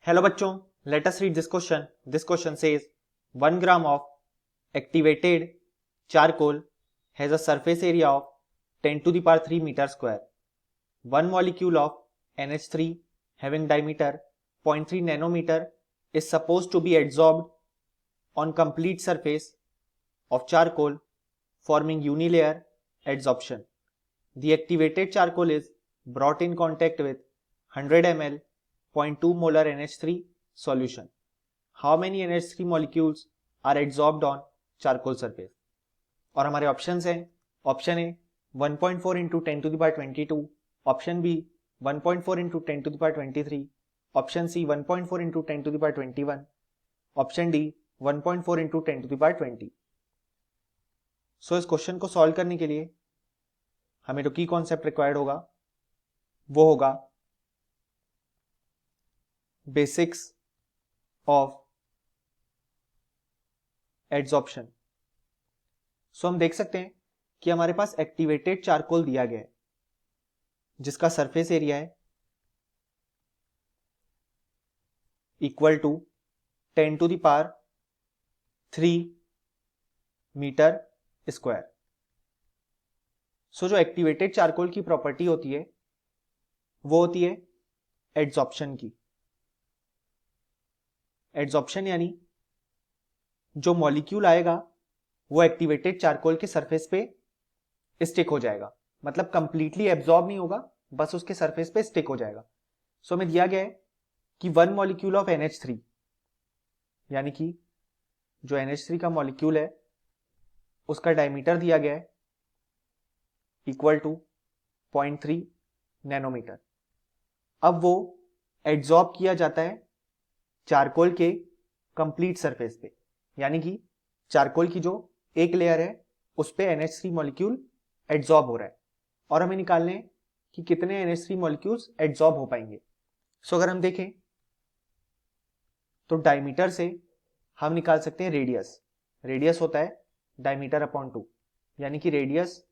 Hello बच्चों, let us read this question. This question says 1 gram of activated charcoal has a surface area of 10 to the power 3 meter square. One molecule of NH3 having diameter 0.3 nanometer is supposed to be adsorbed on complete surface of charcoal forming unilayer adsorption. The activated charcoal is brought in contact with 100 ml 0.2 molar NH3 solution. How many NH3 molecules are adsorbed on charcoal surface? और हमारे options हैं, option A 1.4 into 10 to the power 22, option B 1.4 into 10 to the power 23, option C 1.4 into 10 to the power 21, option D 1.4 into 10 to the power 20. So इस question को solve करने के लिए हमें जो की कॉन्सेप्ट रिक्वायर्ड होगा वो होगा बेसिक्स ऑफ एडसॉर्प्शन. सो हम देख सकते हैं कि हमारे पास एक्टिवेटेड चारकोल दिया गया है जिसका सरफेस एरिया है equal to 10 to the power 3 metre square. So जो एक्टिवेटेड चारकोल की प्रॉपर्टी होती है वो होती है एडसॉर्प्शन की. एडसॉर्प्शन यानी जो मॉलिक्यूल आएगा वो एक्टिवेटेड चारकोल के सरफेस पे स्टिक हो जाएगा, मतलब कंप्लीटली एब्जॉर्ब नहीं होगा, बस उसके सरफेस पे स्टिक हो जाएगा. सो हमें दिया गया है कि 1 मॉलिक्यूल ऑफ NH3 यानी कि जो NH3 का मॉलिक्यूल है उसका डायमीटर दिया गया है इक्वल टू 0.3 नैनोमीटर. अब वो एड्सॉर्ब किया जाता है चारकोल के कंप्लीट सरफेस पे, यानी कि चारकोल की जो एक लेयर है उस पे NH3 मॉलिक्यूल एड्सॉर्ब हो रहा है और हमें निकालने हैं कि कितने NH3 मॉलिक्यूल्स एड्सॉर्ब हो पाएंगे. सो अगर हम देखें तो डायमीटर से हम निकाल सकते हैं रेडियस. रेडियस होता है डायमीटर अपॉन 2, यानी कि रेडियस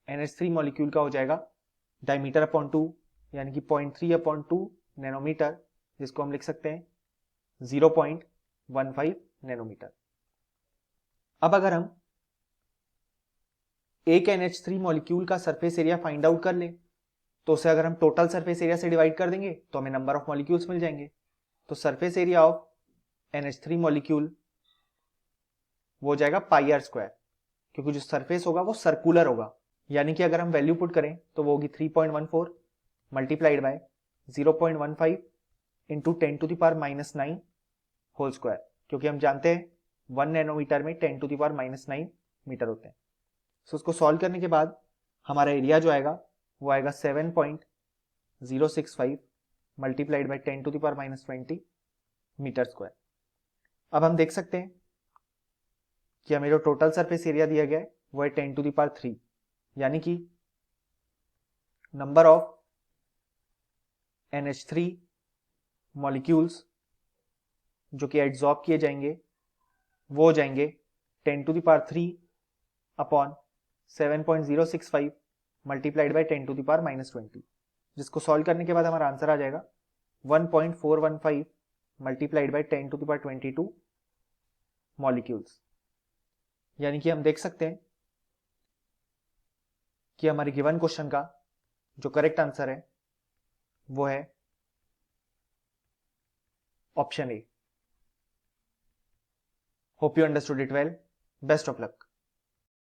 NH3 मॉलिक्यूल का हो जाएगा डायमीटर अपॉन 2 यानी कि 0.3 अपॉन 2 नैनोमीटर, जिसको हम लिख सकते हैं 0.15 नैनोमीटर. अब अगर हम एक NH3 मॉलिक्यूल का सरफेस एरिया फाइंड आउट कर लें तो उसे अगर हम टोटल सरफेस एरिया से डिवाइड कर देंगे तो हमें नंबर ऑफ मॉलिक्यूल्स मिल जाएंगे. तो surface area of NH3 molecule वो हो जाएगा पाई आर स्क्वायर, क्योंकि जो सरफेस होगा वो सर्कुलर होगा, यानी कि अगर हम वैल्यू पुट करें तो वो होगी 3.14 multiplied by 0.15 into 10 to the power -9 whole square, क्योंकि हम जानते हैं 1 नैनोमीटर में 10 to the power -9 मीटर होते हैं. सो उसको सॉल्व करने के बाद हमारा एरिया जो आएगा वो आएगा 7.065 multiplied by 10 to the power -20 metre square. अब हम देख सकते हैं कि हमें जो टोटल सरफेस एरिया दिया गया है वो है 10 to the power 3, यानी कि नंबर ऑफ NH3 मॉलिक्यूल्स जो कि एड्सॉर्ब किए जाएंगे वो हो जाएंगे 10 to the power 3 upon 7.065 multiplied by 10 to the power -20, जिसको सॉल्व करने के बाद हमारा आंसर आ जाएगा 1.415 multiplied by 10 to the power 22 molecules. यानी कि हम देख सकते हैं कि हमारे गिवन क्वेश्चन का जो करेक्ट आंसर है वो है option A. Hope you understood it well. Best of luck.